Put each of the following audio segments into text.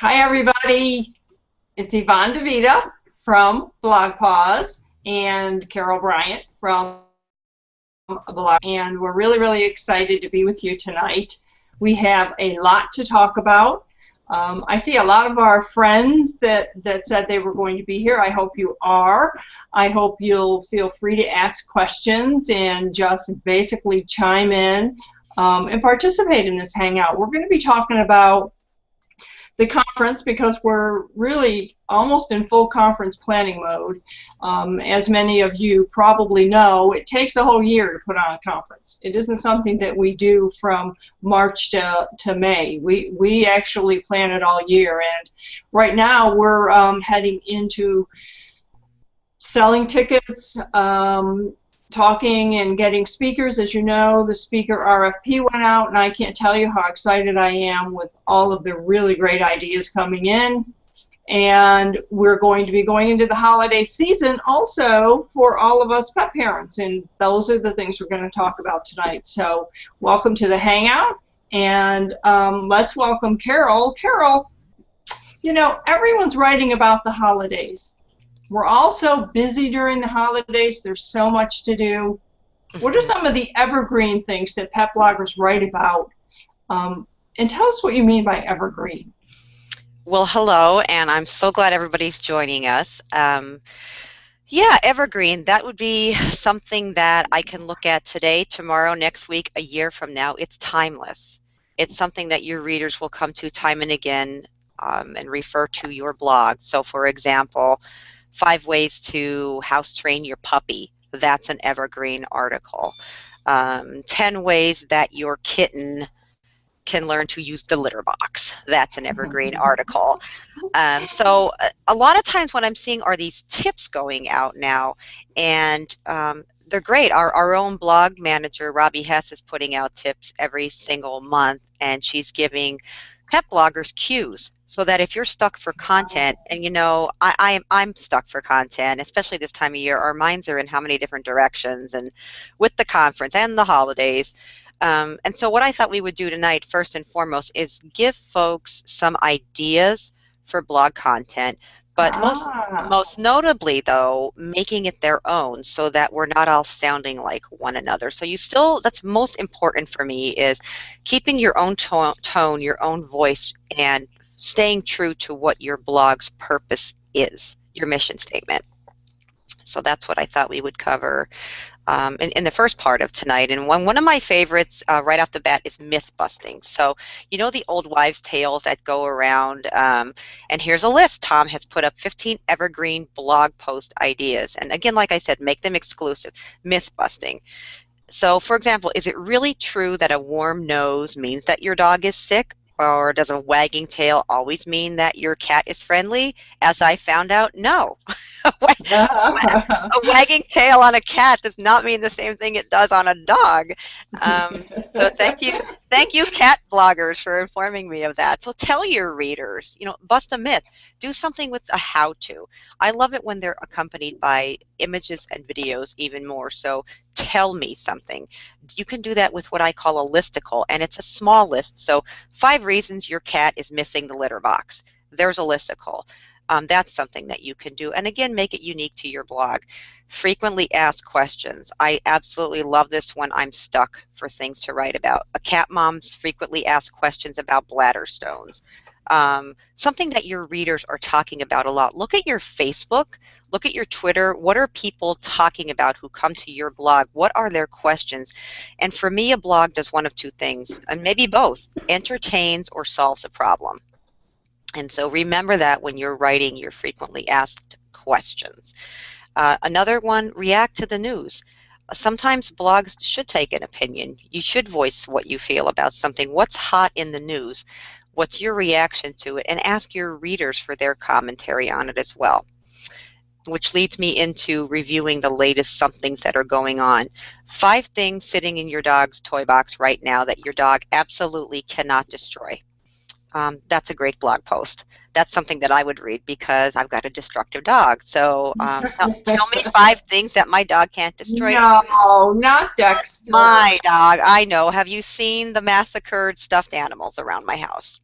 Hi, everybody. It's Yvonne DiVita from BlogPaws and Carol Bryant from Blog. And we're really, really excited to be with you tonight. We have a lot to talk about. I see a lot of our friends that said they were going to be here. I hope you are. I hope you'll feel free to ask questions and just basically chime in and participate in this hangout. We're going to be talking about the conference because we're really almost in full conference planning mode. As many of you probably know, it takes a whole year to put on a conference. It isn't something that we do from March to May. We actually plan it all year, and right now we're heading into selling tickets, talking and getting speakers. As you know, the speaker RFP went out, and I can't tell you how excited I am with all of the really great ideas coming in. And we're going to be going into the holiday season also for all of us pet parents, and those are the things we're going to talk about tonight. So welcome to the hangout, and let's welcome Carol. Carol, you know, everyone's writing about the holidays. We're all so busy during the holidays. There's so much to do. What are some of the evergreen things that pet bloggers write about? And tell us what you mean by evergreen. Well, hello, and I'm so glad everybody's joining us. Yeah, evergreen, that would be something that I can look at today, tomorrow, next week, a year from now. It's timeless. It's something that your readers will come to time and again and refer to your blog. So, for example, 5 ways to house train your puppy. That's an evergreen article. 10 ways that your kitten can learn to use the litter box. That's an evergreen article. So a lot of times what I'm seeing are these tips going out now, and they're great. Our own blog manager, Robbie Hess, is putting out tips every single month, and she's giving pet bloggers cues so that if you're stuck for content, and you know, I'm stuck for content, especially this time of year, our minds are in how many different directions, and with the conference and the holidays. And so what I thought we would do tonight, first and foremost, is give folks some ideas for blog content, but most notably, though, making it their own so that we're not all sounding like one another. So you still, that's most important for me, is keeping your own tone, your own voice, and staying true to what your blog's purpose is, your mission statement. So that's what I thought we would cover in the first part of tonight. And one of my favorites right off the bat is myth busting. So you know the old wives' tales that go around, and here's a list. Tom has put up 15 evergreen blog post ideas. And again, like I said, make them exclusive. Myth busting. So for example, is it really true that a warm nose means that your dog is sick? Or does a wagging tail always mean that your cat is friendly? As I found out, no. A wagging tail on a cat does not mean the same thing it does on a dog. So thank you, cat bloggers, for informing me of that. So tell your readers, you know, bust a myth. Do something with a how-to. I love it when they're accompanied by images and videos even more. So tell me something. You can do that with what I call a listicle, and it's a small list. So 5 reasons your cat is missing the litter box. There's a listicle. That's something that you can do. And again, make it unique to your blog. Frequently asked questions. I absolutely love this when I'm stuck for things to write about. A cat mom's frequently asked questions about bladder stones. Something that your readers are talking about a lot. Look at your Facebook, look at your Twitter. What are people talking about who come to your blog? What are their questions? And for me, a blog does one of 2 things, and maybe both: entertains or solves a problem. And so remember that when you're writing your frequently asked questions. Another one, react to the news. Sometimes blogs should take an opinion. You should voice what you feel about something. What's hot in the news? What's your reaction to it? And ask your readers for their commentary on it as well. Which leads me into reviewing the latest somethings that are going on. 5 things sitting in your dog's toy box right now that your dog absolutely cannot destroy. That's a great blog post. That's something that I would read because I've got a destructive dog. So tell me 5 things that my dog can't destroy. No, not Dexter. My dog, I know. Have you seen the massacred stuffed animals around my house?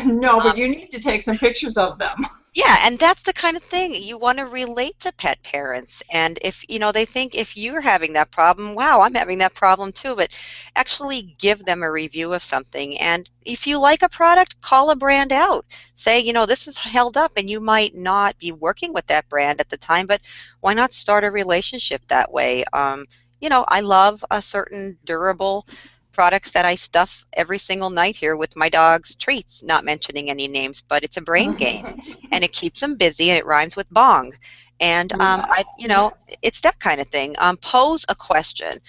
No, but you need to take some pictures of them. Yeah, and that's the kind of thing you want to relate to pet parents. And if, they think if you're having that problem, wow, I'm having that problem too, but actually give them a review of something. And if you like a product, call a brand out. Say, this is held up and you might not be working with that brand at the time, but why not start a relationship that way? I love a certain durable products that I stuff every single night here with my dog's treats, not mentioning any names, but it's a brain game and it keeps them busy and it rhymes with bong. And Yeah. it's that kind of thing. Pose a question.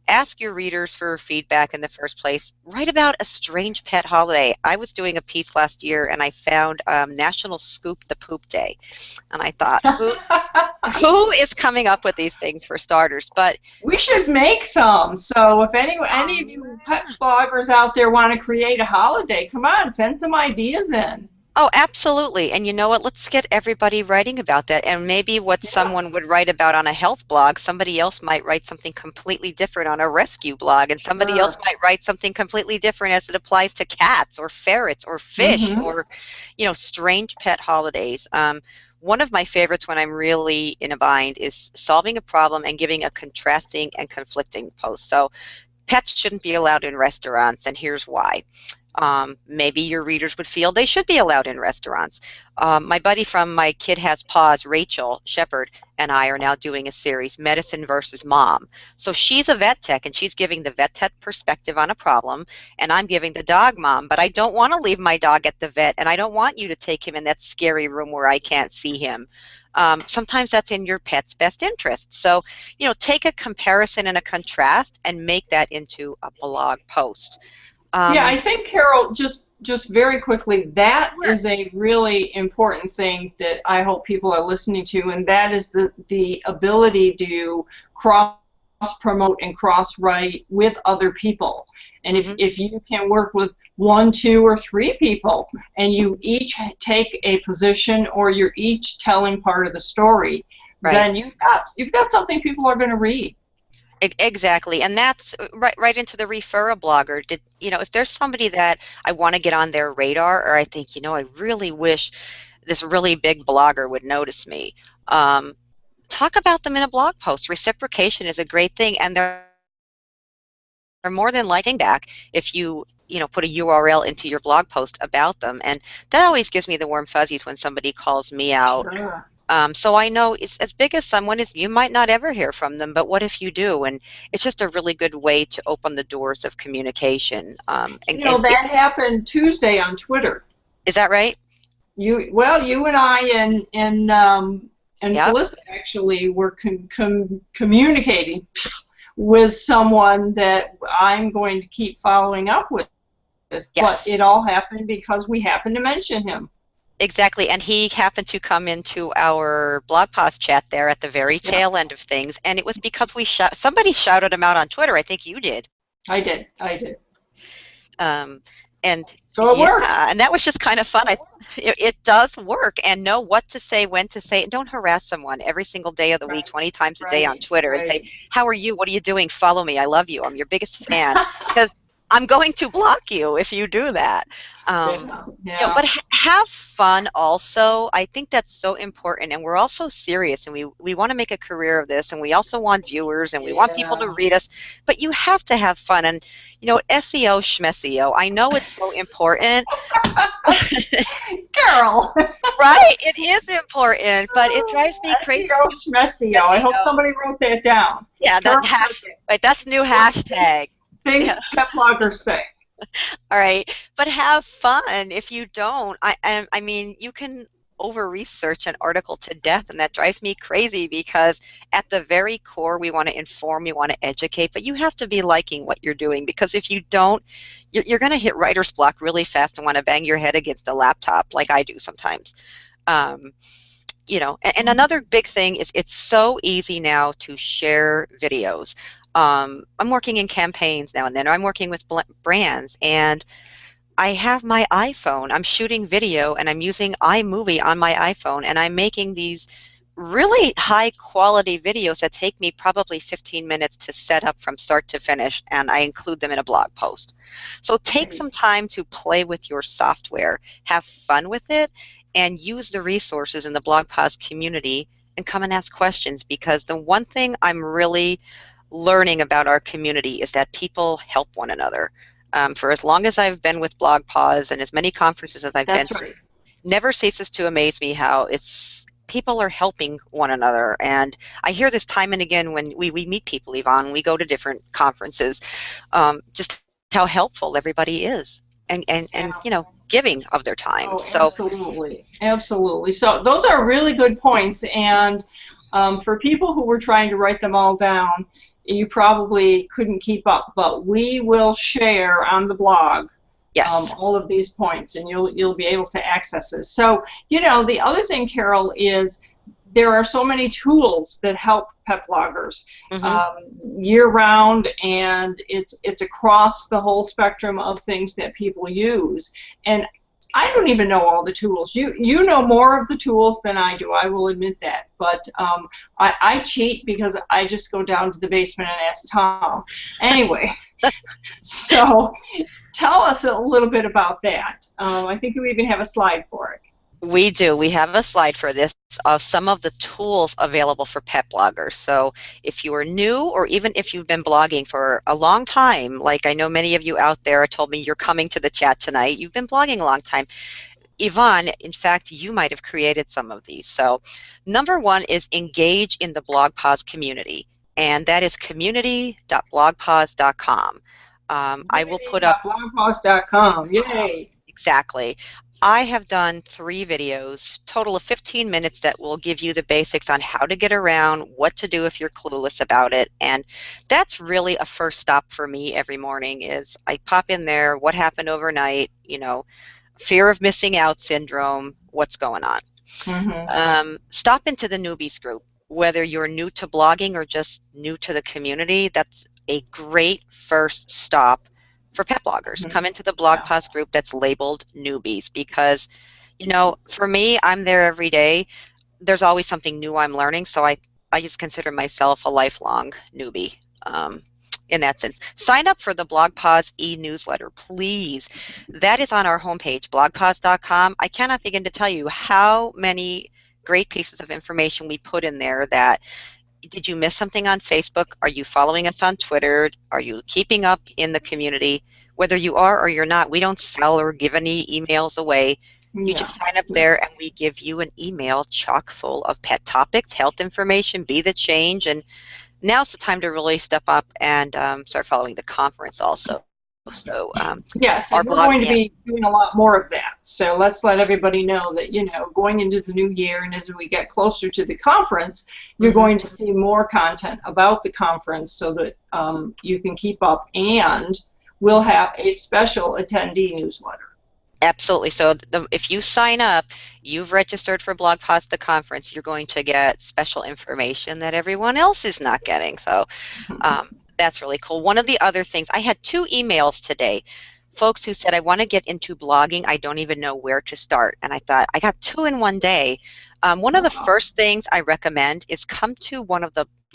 Ask your readers for feedback in the first place. Write about a strange pet holiday. I was doing a piece last year and I found National Scoop the Poop Day. And I thought, who is coming up with these things for starters? But We should make some. So if any of you pet bloggers out there want to create a holiday, come on, send some ideas in. oh, absolutely. And you know what? Let's get everybody writing about that. And maybe what Yeah. someone would write about on a health blog, somebody else might write something completely different on a rescue blog, and somebody else Sure. might write something completely different as it applies to cats or ferrets or fish Mm-hmm. or, strange pet holidays. One of my favorites when I'm really in a bind is solving a problem and giving a contrasting and conflicting post. So pets shouldn't be allowed in restaurants, and here's why. Maybe your readers would feel they should be allowed in restaurants. My buddy from My Kid Has Paws, Rachel Shepard, and I are now doing a series, Medicine versus Mom. So she's a vet tech, and she's giving the vet tech perspective on a problem, and I'm giving the dog mom. But I don't want to leave my dog at the vet, and I don't want you to take him in that scary room where I can't see him. Sometimes that's in your pet's best interest. So, take a comparison and a contrast and make that into a blog post. Yeah, Um, I think Carol, just very quickly, that Sure. is a really important thing that I hope people are listening to, and that is the ability to cross promote and cross write with other people. And Mhm. if you can work with one, two, or three people, and you each take a position, or you're each telling part of the story, Right. then you've got something people are going to read. Exactly. And that's right into the refer a blogger. If there's somebody that I want to get on their radar, or I think, I really wish this really big blogger would notice me. Talk about them in a blog post. Reciprocation is a great thing, and they're more than liking back if you put a URL into your blog post about them. And that always gives me the warm fuzzies when somebody calls me out. Sure. So I know it's as big as someone is, you might not ever hear from them, but what if you do? And it's just a really good way to open the doors of communication. That happened Tuesday on Twitter. Is that right? You and I and Yep. Felicity actually were communicating with someone that I'm going to keep following up with. But Yes. it all happened because we happened to mention him. Exactly. And he happened to come into our BlogPaws chat there at the very Yeah, tail end of things. And it was because somebody shouted him out on Twitter. I think you did. I did. I did. Um, and So it worked. yeah, and that was just kind of fun. It does work, and know what to say, when to say it. Don't harass someone every single day of the week, Right. 20 times a day on Right. Twitter and say, Right. how are you? What are you doing? Follow me. I love you. I'm your biggest fan. Because I'm going to block you if you do that. Yeah. Yeah. But have fun also. I think that's so important. And we're also serious, and we want to make a career of this, and we also want viewers, and we want people to Yeah. read us. But you have to have fun. And, SEO, schmeseo, I know it's so important. Carol. Right? It is important, but it drives me crazy. SEO schmessio. I hope SEO. somebody wrote that down. Yeah, Carol, right, that's new hashtag. things Yeah. pet bloggers say. All right, but have fun. If you don't, I mean, you can over-research an article to death, and that drives me crazy because at the very core, we want to inform, we want to educate, but you have to be liking what you're doing, because if you don't, you're going to hit writer's block really fast and want to bang your head against a laptop like I do sometimes. Um, and another big thing is it's so easy now to share videos. I'm working in campaigns now and then, or I'm working with brands, and I have my iPhone. I'm shooting video, and I'm using iMovie on my iPhone, and I'm making these really high quality videos that take me probably 15 minutes to set up from start to finish, and I include them in a blog post. So take some time to play with your software, have fun with it, and use the resources in the BlogPaws community and come and ask questions, because the one thing I'm really learning about our community is that people help one another. For as long as I've been with BlogPaws and as many conferences as I've been That's to, right. never ceases to amaze me how it's people are helping one another. And I hear this time and again when we meet people, Yvonne, we go to different conferences, just how helpful everybody is, and Yeah. giving of their time. Oh, So absolutely. Absolutely. So those are really good points. And for people who were trying to write them all down, you probably couldn't keep up. But we will share on the blog yes. all of these points, and you'll be able to access this. So, the other thing, Carol, is there are so many tools that help pet bloggers Hmm. year round, and it's across the whole spectrum of things that people use. And I don't even know all the tools. You know more of the tools than I do. I will admit that. But I cheat because I just go down to the basement and ask Tom. Anyway, so tell us a little bit about that. I think you even have a slide for it. We do. We have a slide for this of some of the tools available for pet bloggers. So if you are new, or even if you've been blogging for a long time, like I know many of you out there told me you're coming to the chat tonight, you've been blogging a long time. Yvonne, in fact, you might have created some of these. So number one is engage in the BlogPaws community, and that is community.blogpaws.com. I will put up Community.blogpost.com. Yay. exactly. I have done 3 videos, total of 15 minutes, that will give you the basics on how to get around, what to do if you're clueless about it. And that's really a first stop for me every morning is I pop in there, what happened overnight, fear of missing out syndrome, what's going on. Mm-hmm. Stop into the newbies group. Whether you're new to blogging or just new to the community, that's a great first stop for pet bloggers. Mm-hmm. Come into the Yeah. BlogPaws group that's labeled newbies, because, for me, I'm there every day. There's always something new I'm learning, so I just consider myself a lifelong newbie. In that sense, sign up for the BlogPaws e-newsletter, please. That is on our homepage, blogpaws.com. I cannot begin to tell you how many great pieces of information we put in there. That did you miss something on Facebook? Are you following us on Twitter? Are you keeping up in the community? Whether you are or you're not, we don't sell or give any emails away. You Yeah. just sign up there and we give you an email chock full of pet topics, health information, be the change, and now's the time to really step up and start following the conference also. So Yes, our and we're blog, going to yeah. be doing a lot more of that. So let's let everybody know that, going into the new year and as we get closer to the conference, you're Mhm. going to see more content about the conference so that you can keep up. And we'll have a special attendee newsletter. Absolutely. So if you sign up, you've registered for BlogPaws the conference, you're going to get special information that everyone else is not getting. So that's really cool. One of the other things, I had 2 emails today, folks who said, I want to get into blogging, I don't even know where to start. And I thought, I got 2 in one day. One of the Wow. first things I recommend is come to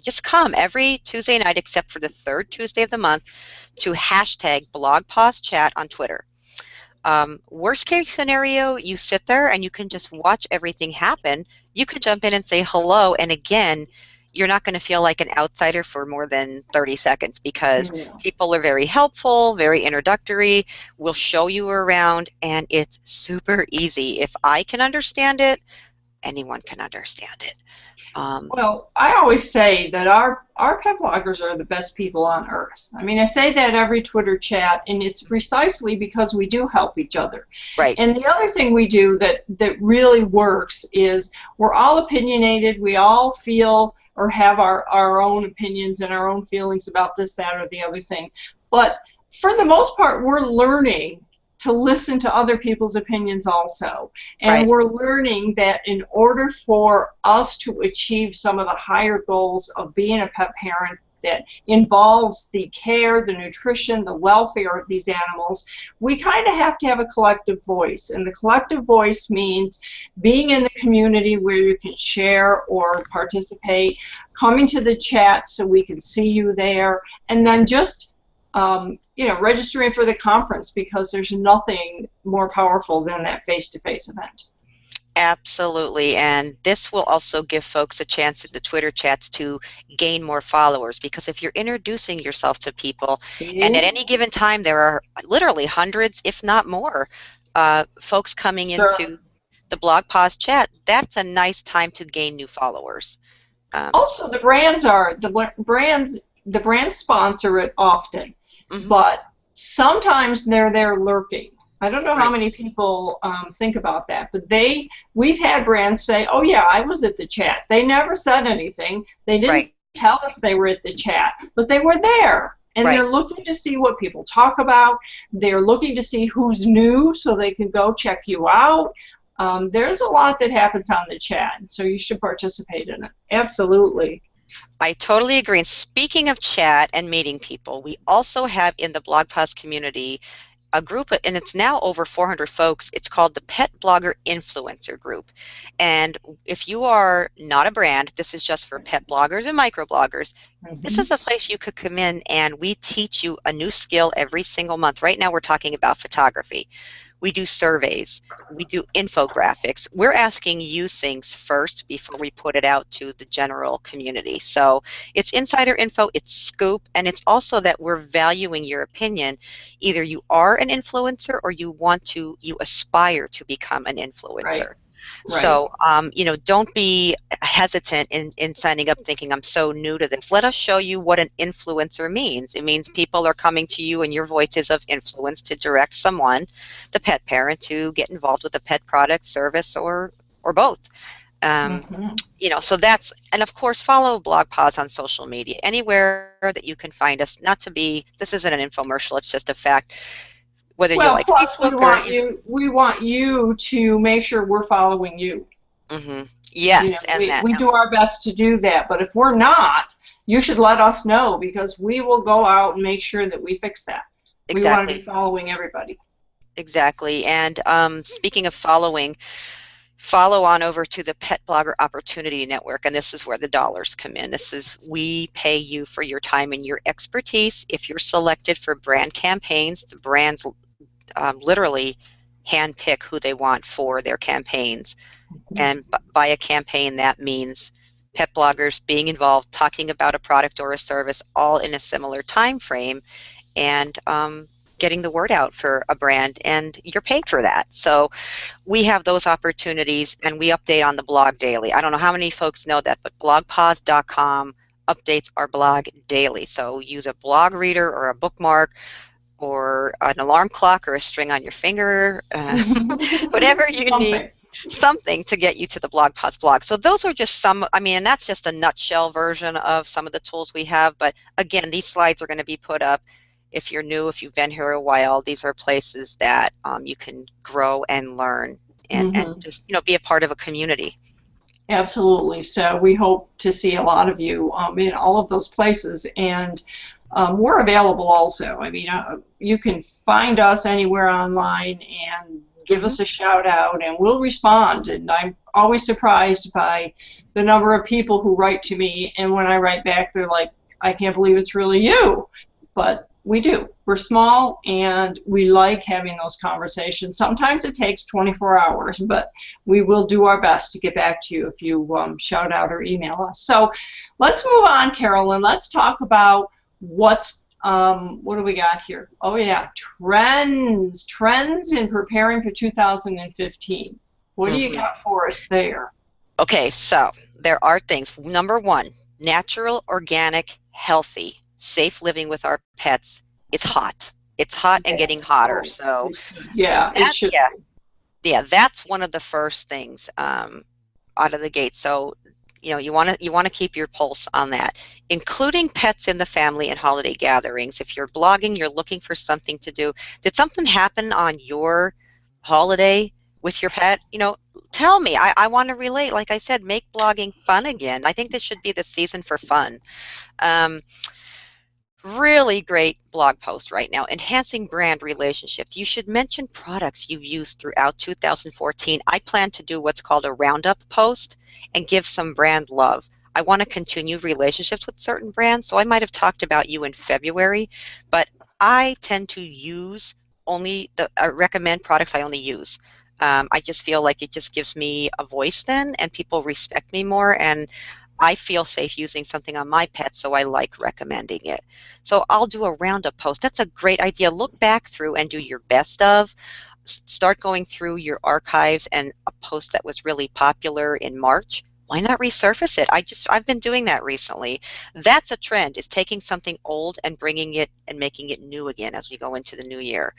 just come every Tuesday night except for the 3rd Tuesday of the month to hashtag BlogPawsChat on Twitter. Worst case scenario, you sit there and you can just watch everything happen. You could jump in and say hello, and again, you're not going to feel like an outsider for more than 30 seconds because Yeah. people are very helpful, very introductory, will show you around, and it's super easy. If I can understand it, anyone can understand it. Well, I always say that our pet bloggers are the best people on earth. I mean, I say that every Twitter chat, and it's precisely because we do help each other. Right. And the other thing we do that really works is we're all opinionated. We all feel or have our own opinions and our own feelings about this, that, or the other thing. But for the most part, we're learning to listen to other people's opinions also. And Right. we're learning that in order for us to achieve some of the higher goals of being a pet parent that involves the care, the nutrition, the welfare of these animals, we kind of have to have a collective voice. And the collective voice means being in the community where you can share or participate, coming to the chat so we can see you there, and then just registering for the conference, because there's nothing more powerful than that face-to-face event. Absolutely, and this will also give folks a chance in the Twitter chats to gain more followers, because if you're introducing yourself to people, and at any given time there are literally hundreds, if not more, folks coming into the BlogPaws chat, that's a nice time to gain new followers. Also, the brands sponsor it often, but sometimes they're there lurking. I don't know how many people think about that, but we've had brands say, "Oh yeah, I was at the chat." They never said anything. They didn't tell us they were at the chat, but they were there, and they're looking to see what people talk about. They're looking to see who's new, so they can go check you out. There's a lot that happens on the chat, so you should participate in it. Absolutely. I totally agree. And speaking of chat and meeting people, we also have in the BlogPaws community a group, and it's now over 400 folks. It's called the Pet Blogger Influencer Group. And if you are not a brand, this is just for pet bloggers and microbloggers. This is a place you could come in, and we teach you a new skill every single month. Right now we're talking about photography. We do surveys. We do infographics. We're asking you things first before we put it out to the general community. So it's insider info, it's scoop, and it's also that we're valuing your opinion. Either you are an influencer or you aspire to become an influencer. So, don't be hesitant in signing up thinking, I'm so new to this. Let us show you what an influencer means. It means people are coming to you and your voice is of influence to direct someone, the pet parent, to get involved with a pet product, service, or both. So that's, and of course, follow BlogPaws on social media, anywhere that you can find us. This isn't an infomercial, it's just a fact. Whether you like plus Facebook we want you to make sure we're following you. Yes, we do our best to do that, but if we're not, you should let us know, because we will go out and make sure that we fix that. We want to be following everybody. Exactly, and speaking of following, follow on over to the Pet Blogger Opportunity Network, and this is where the dollars come in. We pay you for your time and your expertise. If you're selected for brand campaigns, the brands literally handpick who they want for their campaigns. And by a campaign, that means pet bloggers being involved, talking about a product or a service, all in a similar time frame, and getting the word out for a brand, and you're paid for that. So we have those opportunities, and we update on the blog daily. I don't know how many folks know that, but blogpaws.com updates our blog daily. So use a blog reader or a bookmark or an alarm clock or a string on your finger, whatever you need, something to get you to the BlogPaws blog. So those are just some, and that's just a nutshell version of some of the tools we have. But again, these slides are going to be put up. If you're new, if you've been here a while, these are places that you can grow and learn and just be a part of a community. Absolutely. So we hope to see a lot of you in all of those places, and we're available also. You can find us anywhere online and give us a shout out, and we'll respond. And I'm always surprised by the number of people who write to me, and when I write back, they're like, I can't believe it's really you. But we do. We're small, and we like having those conversations. Sometimes it takes 24 hours, but we will do our best to get back to you if you shout out or email us. So let's move on, Carol, and let's talk about what do we got here? Oh yeah, trends in preparing for 2015. What do you got for us there? Okay, so there are things. Number one, natural, organic, healthy, safe living with our pets. It's hot. It's hot and getting hotter. So yeah, it should. Yeah, that's one of the first things out of the gate. So you want to keep your pulse on that, including pets in the family and holiday gatherings. If you're blogging, you're looking for something to do. Did something happen on your holiday with your pet, tell me. I want to relate. Like I said, make blogging fun again. I think this should be the season for fun. Um, Really great blog post right now. Enhancing brand relationships. You should mention products you've used throughout 2014. I plan to do what's called a roundup post and give some brand love. I want to continue relationships with certain brands, so I might have talked about you in February, but I tend to use only recommend products I only use. I just feel like it just gives me a voice then, and people respect me more, and I feel safe using something on my pet, so I like recommending it. So I'll do a roundup post. That's a great idea. Look back through and do your best of. Start going through your archives, and a post that was really popular in March, why not resurface it? I've been doing that recently. That's a trend, is taking something old and bringing it and making it new again as we go into the new year.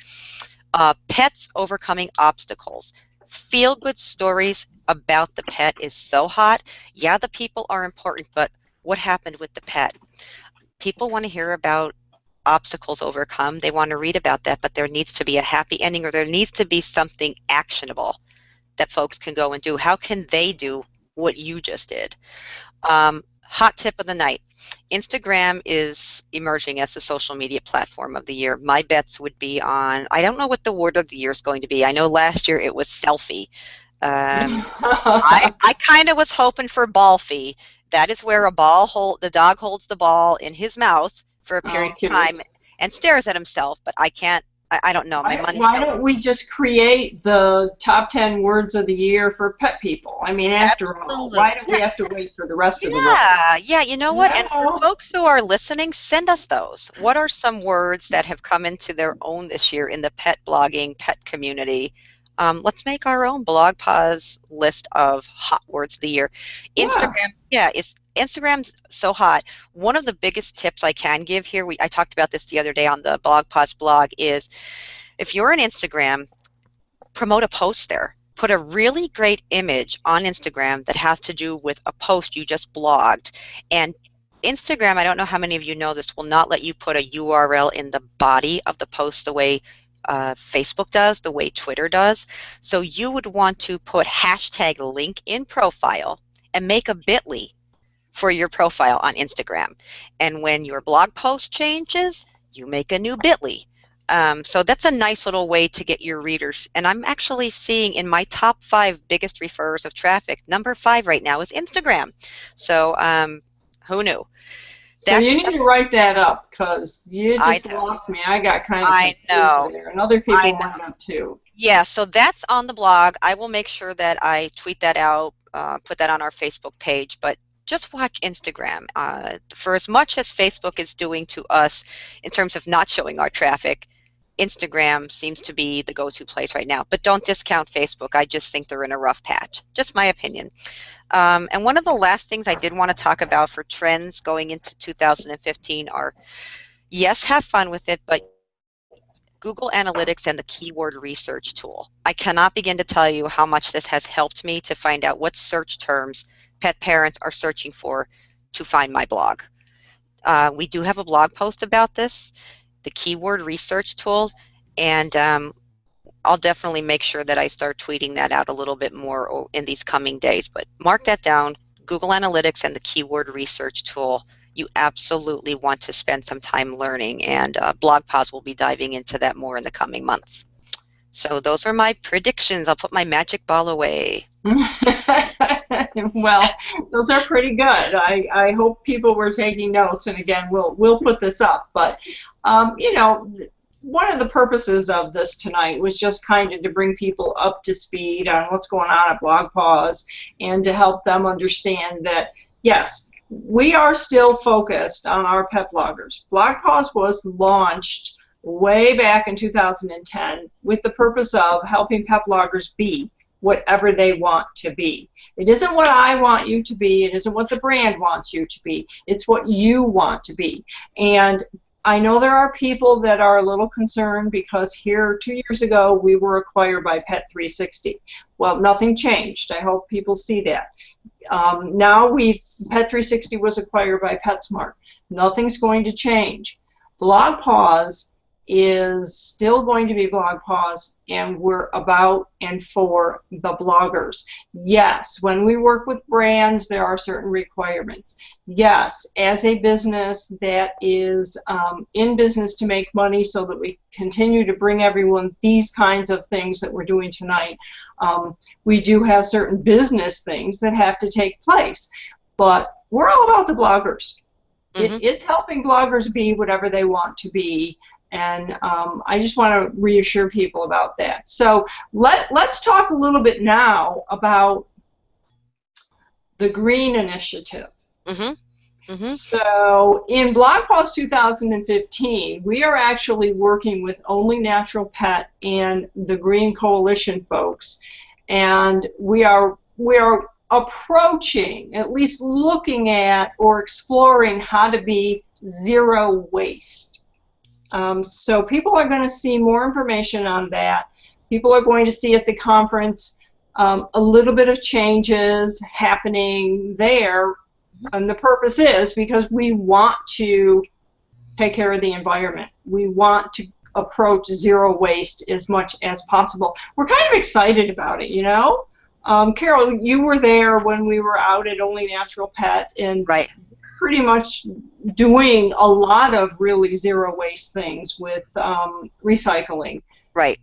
Pets overcoming obstacles. Feel-good stories about the pet is so hot. Yeah, the people are important, but what happened with the pet? People want to hear about obstacles overcome. They want to read about that, but there needs to be a happy ending, or there needs to be something actionable that folks can go and do. How can they do what you just did? Hot tip of the night. Instagram is emerging as the social media platform of the year. My bets would be on, I don't know what the word of the year is going to be. I know last year it was selfie. I kind of was hoping for ballfie. That is where the dog holds the ball in his mouth for a period of time and stares at himself, but I don't know. Why don't we just create the top 10 words of the year for pet people? I mean, after all, why do we have to wait for the rest of the list? Yeah, you know what? And for folks who are listening, send us those. What are some words that have come into their own this year in the pet blogging, pet community? Let's make our own BlogPaws list of hot words of the year. Instagram, Instagram's so hot. One of the biggest tips I can give here, I talked about this the other day on the BlogPaws blog, is if you're on Instagram, promote a post there. Put a really great image on Instagram that has to do with a post you just blogged. And Instagram, I don't know how many of you know this, will not let you put a URL in the body of the post the way Facebook does, the way Twitter does. So you would want to put hashtag link in profile and make a bit.ly for your profile on Instagram. And when your blog post changes, you make a new bit.ly. So that's a nice little way to get your readers. And I'm actually seeing in my top 5 biggest referrers of traffic, number 5 right now is Instagram. So who knew? So you need to write that up, because you just lost me. I got kind of confused there, and other people might have too. Yeah, so that's on the blog. I will make sure that I tweet that out, put that on our Facebook page, but just watch Instagram. For as much as Facebook is doing to us in terms of not showing our traffic, Instagram seems to be the go-to place right now. But don't discount Facebook. I just think they're in a rough patch. Just my opinion. And one of the last things I did want to talk about for trends going into 2015 are, yes, have fun with it, but Google Analytics and the keyword research tool. I cannot begin to tell you how much this has helped me to find out what search terms pet parents are searching for to find my blog. We do have a blog post about this, the keyword research tool, and I'll definitely make sure that I start tweeting that out a little bit more in these coming days. But mark that down, Google Analytics and the keyword research tool. You absolutely want to spend some time learning, and BlogPaws will be diving into that more in the coming months. So those are my predictions. I'll put my magic ball away. Well, those are pretty good. I hope people were taking notes, and again, we'll put this up. But you know, one of the purposes of this tonight was just kind of to bring people up to speed on what's going on at BlogPaws, and to help them understand that yes, we are still focused on our pet bloggers. BlogPaws was launched way back in 2010 with the purpose of helping pet bloggers be whatever they want to be. It isn't what I want you to be. It isn't what the brand wants you to be. It's what you want to be. And I know there are people that are a little concerned because here 2 years ago we were acquired by Pet360. Well, nothing changed. I hope people see that. Now Pet360 was acquired by PetSmart. Nothing's going to change. BlogPaws is still going to be BlogPaws, and we're about and for the bloggers. Yes, when we work with brands, there are certain requirements. Yes, as a business that is in business to make money so that we continue to bring everyone these kinds of things that we're doing tonight, we do have certain business things that have to take place. But we're all about the bloggers. It is helping bloggers be whatever they want to be. And I just want to reassure people about that. So let's talk a little bit now about the Green Initiative. So in BlogPaws 2015, we are actually working with Only Natural Pet and the Green Coalition folks, and we are approaching, at least looking at or exploring how to be zero waste. So people are going to see more information on that. People are going to see at the conference a little bit of changes happening there, and the purpose is because we want to take care of the environment. We want to approach zero waste as much as possible. We're kind of excited about it, you know. Carol, you were there when we were out at Only Natural Pet, and pretty much doing a lot of really zero waste things with recycling. Right.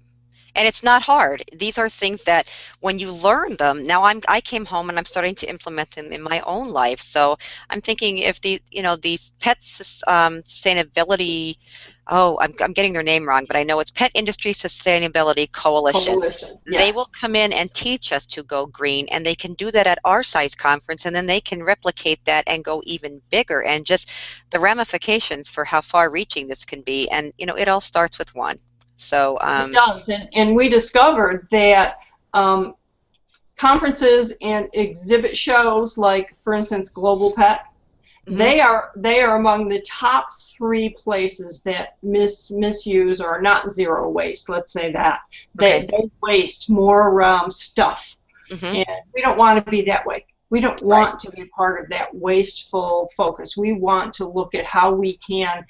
And it's not hard. These are things that when you learn them, now I came home and I'm starting to implement them in my own life. So I'm thinking if these pet sustainability, I'm getting their name wrong, but I know it's Pet Industry Sustainability Coalition. Yes. They will come in and teach us to go green, and they can do that at our size conference, and then they can replicate that and go even bigger, and just the ramifications for how far-reaching this can be. And it all starts with one. So it does, and we discovered that conferences and exhibit shows, like for instance Global Pet, they are among the top 3 places that misuse or not zero waste. Let's say that they waste more stuff, and we don't want to be that way. We don't want to be part of that wasteful focus. We want to look at how we can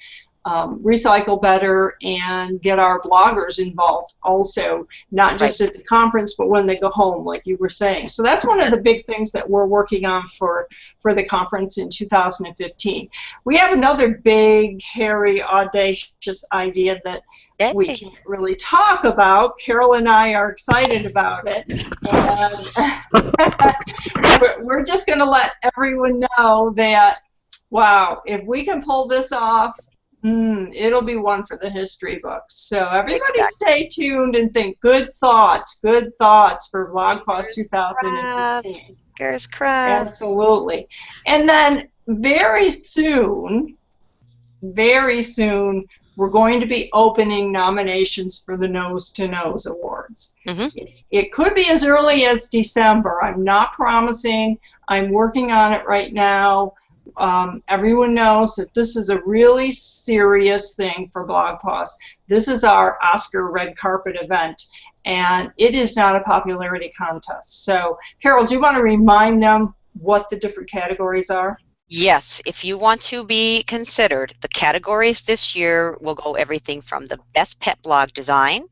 recycle better and get our bloggers involved also, not just at the conference, but when they go home, like you were saying. So that's one of the big things that we're working on for the conference in 2015. We have another big, hairy, audacious idea that we can't really talk about. Carol and I are excited about it, and we're just going to let everyone know that, wow, if we can pull this off, it'll be one for the history books. So everybody stay tuned and think good thoughts for BlogPaws 2015. Fingers crossed. Absolutely. And then very soon, we're going to be opening nominations for the Nose to Nose Awards. It could be as early as December. I'm not promising. I'm working on it right now. Everyone knows that this is a really serious thing for BlogPaws. This is our Oscar red carpet event, and it is not a popularity contest. So, Carol, do you want to remind them what the different categories are? Yes, if you want to be considered, the categories this year will go everything from the best pet blog design,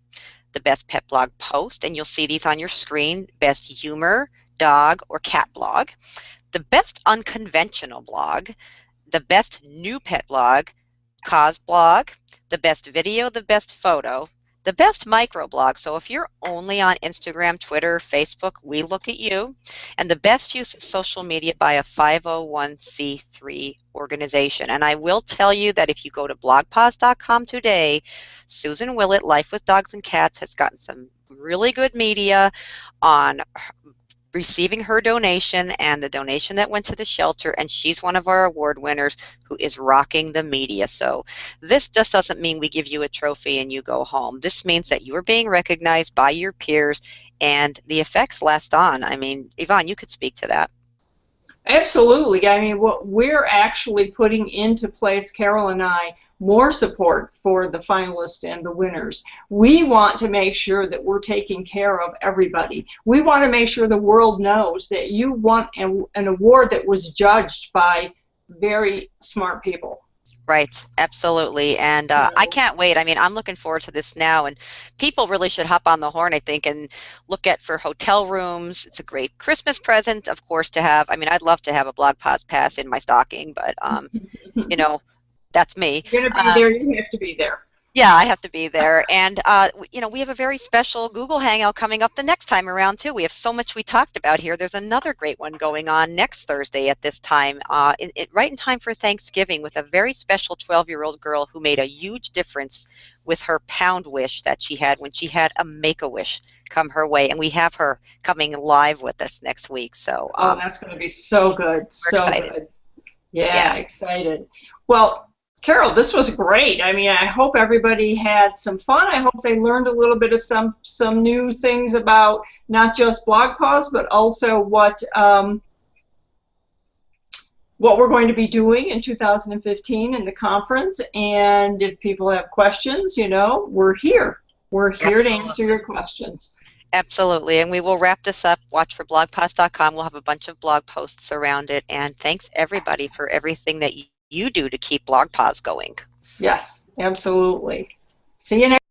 the best pet blog post, and you'll see these on your screen, best humor, dog, or cat blog, the best unconventional blog, the best new pet blog, cause blog, the best video, the best photo, the best microblog. So if you're only on Instagram, Twitter, Facebook, we look at you, and the best use of social media by a 501c3 organization. And I will tell you that if you go to blogpaws.com today, Susan Willett, Life with Dogs and Cats, has gotten some really good media on receiving her donation and the donation that went to the shelter, and she's one of our award winners who is rocking the media. So this just doesn't mean we give you a trophy and you go home. This means that you're being recognized by your peers and the effects last on. I mean, Yvonne, you could speak to that. Absolutely. I mean, what we're actually putting into place, Carol and I, more support for the finalists and the winners. We want to make sure that we're taking care of everybody. We want to make sure the world knows that you won an award that was judged by very smart people. Right, absolutely. And You I know. can't wait. I mean, I'm looking forward to this now, and people really should hop on the horn, I think, and look at for hotel rooms. It's a great Christmas present, of course, to have. I mean, I'd love to have a BlogPaws pass in my stocking, but you know, that's me. You're going to be Uh, there, you have to be there. Yeah, I have to be there. And, we have a very special Google Hangout coming up the next time around, too. We have so much we talked about here. There's another great one going on next Thursday at this time, right in time for Thanksgiving, with a very special 12-year-old girl who made a huge difference with her pound wish that she had when she had a Make-A-Wish come her way. And we have her coming live with us next week. So Oh, that's going to be so good. we're So excited. good. Yeah, Yeah. excited. Well, Carol, this was great. I mean, I hope everybody had some fun. I hope they learned a little bit of some new things about not just BlogPaws, but also what we're going to be doing in 2015 in the conference. And if people have questions, we're here. We're here to answer Absolutely. your questions. Absolutely. And we will wrap this up. Watch for blogpost.com. We'll have a bunch of blog posts around it. And thanks everybody for everything that you do to keep BlogPaws going. Yes, absolutely. See you next